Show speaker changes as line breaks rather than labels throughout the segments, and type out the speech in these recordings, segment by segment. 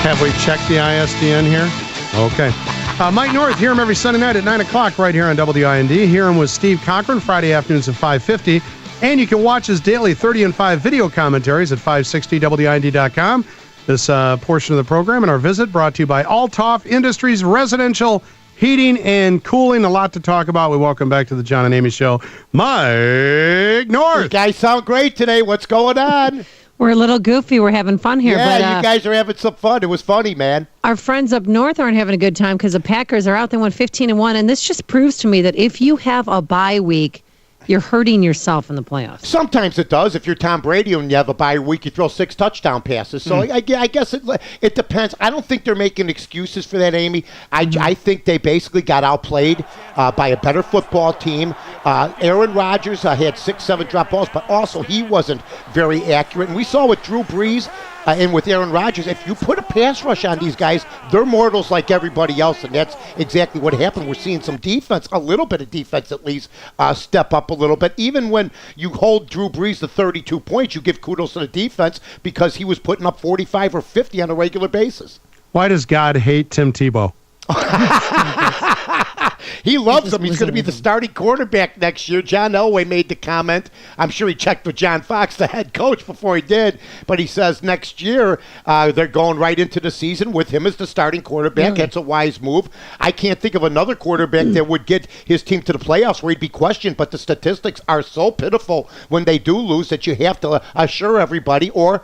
Have we checked the ISDN here? Okay. Mike North, hear him every Sunday night at 9 o'clock right here on WIND. Hear him with Steve Cochran Friday afternoons at 5:50. And you can watch his daily 30 and 5 video commentaries at 560WIND.com. This portion of the program and our visit brought to you by Altoff Industries Residential Heating and Cooling. A lot to talk about. We welcome back to the John and Amy Show, Mike North.
You guys sound great today. What's going on?
We're a little goofy. We're having fun here.
Yeah,
but,
you guys are having some fun. It was funny, man.
Our friends up north aren't having a good time because the Packers are out. They won 15-1, and this just proves to me that if you have a bye week, you're hurting yourself in the playoffs.
Sometimes it does. If you're Tom Brady and you have a bye week, you throw 6 touchdown passes. So I guess it depends. I don't think they're making excuses for that, Amy. I think they basically got outplayed by a better football team. Aaron Rodgers had 6, 7 drop balls, but also he wasn't very accurate. And we saw with Drew Brees and with Aaron Rodgers, if you put a pass rush on these guys, they're mortals like everybody else, and that's exactly what happened. We're seeing some defense, a little bit of defense at least, step up a little bit. Even when you hold Drew Brees to 32 points, you give kudos to the defense because he was putting up 45 or 50 on a regular basis.
Why does God hate Tim Tebow?
He loves him. He's going to be the starting quarterback next year. John Elway made the comment. I'm sure he checked with John Fox, the head coach, before he did. But he says next year they're going right into the season with him as the starting quarterback.
Really?
That's a wise move. I can't think of another quarterback that would get his team to the playoffs where he'd be questioned. But the statistics are so pitiful when they do lose that you have to assure everybody or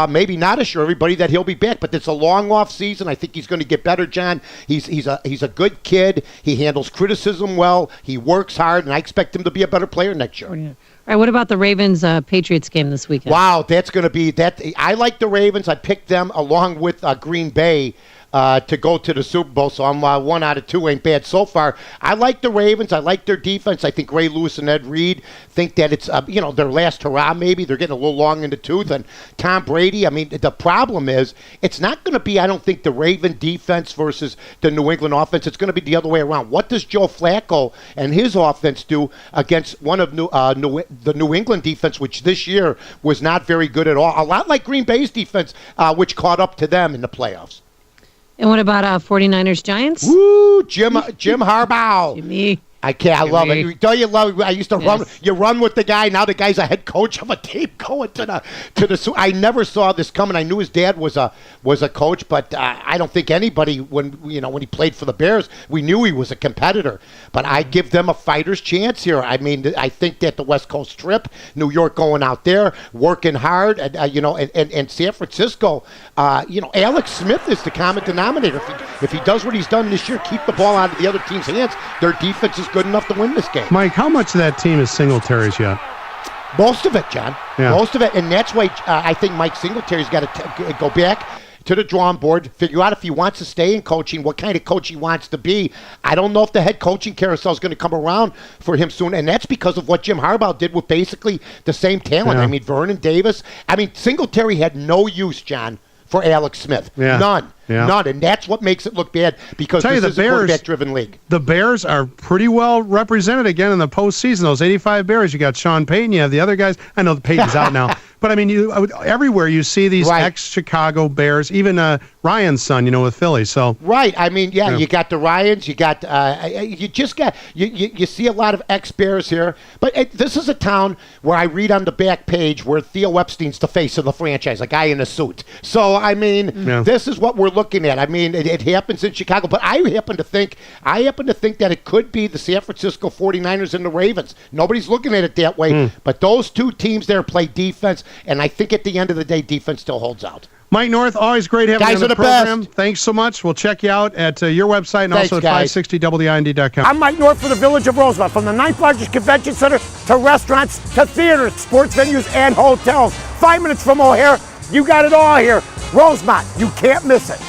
maybe not assure everybody that he'll be back. But it's a long off season. I think he's going to get better, John. He's a good kid. He handles criticism well. He works hard, and I expect him to be a better player next year.
All right, what about the Ravens-Patriots game this weekend?
Wow, that's going to be that. I like the Ravens. I picked them along with Green Bay to go to the Super Bowl, so I'm 1 out of 2. Ain't bad so far. I like the Ravens. I like their defense. I think Ray Lewis and Ed Reed think that it's their last hurrah maybe. They're getting a little long in the tooth. And Tom Brady, I mean, the problem is it's not going to be, I don't think, the Raven defense versus the New England offense. It's going to be the other way around. What does Joe Flacco and his offense do against one of the New England defense, which this year was not very good at all? A lot like Green Bay's defense, which caught up to them in the playoffs.
And what about 49ers Giants?
Woo, Jim Harbaugh.
Jimmy.
I can't. I love it. Don't you love it? I used to run. You run with the guy. Now the guy's a head coach of a team going to the. I never saw this coming. I knew his dad was a coach, but I don't think anybody when he played for the Bears, we knew he was a competitor. But I give them a fighter's chance here. I mean, I think that the West Coast trip, New York going out there, working hard, and San Francisco. Alex Smith is the common denominator. If he does what he's done this year, keep the ball out of the other team's hands, their defense is good enough to win this game.
Mike, how much of that team is Singletary's yet?
Most of it, John.
Yeah.
Most of it. And that's why I think Mike Singletary's got to go back to the drawing board, figure out if he wants to stay in coaching, what kind of coach he wants to be. I don't know if the head coaching carousel is going to come around for him soon, and that's because of what Jim Harbaugh did with basically the same talent.
Yeah.
I mean, Vernon Davis. I mean, Singletary had no use, John, for Alex Smith.
Yeah.
None.
Yeah.
None. And that's what makes it look bad because this is a quarterback-driven league.
The Bears are pretty well represented again in the postseason. Those 85 Bears, you got Sean Payton, you have the other guys. I know Payton's out now. But, I mean, everywhere you see these ex-Chicago Bears, even Ryan's son, with Philly. So
right. I mean, yeah, you got the Ryans. You got you see a lot of ex-Bears here. But this is a town where I read on the back page where Theo Epstein's the face of the franchise, a guy in a suit. So, I mean, this is what we're looking at. I mean, it happens in Chicago. But I happen to think that it could be the San Francisco 49ers and the Ravens. Nobody's looking at it that way. But those two teams there play defense. And I think at the end of the day, defense still holds out.
Mike North, always great having you on the program.
Best.
Thanks so much. We'll check you out at your website and also at 560WIND.com.
I'm Mike North for the Village of Rosemont. From the 9th largest convention center to restaurants to theaters, sports venues, and hotels. 5 minutes from O'Hare, you got it all here. Rosemont, you can't miss it.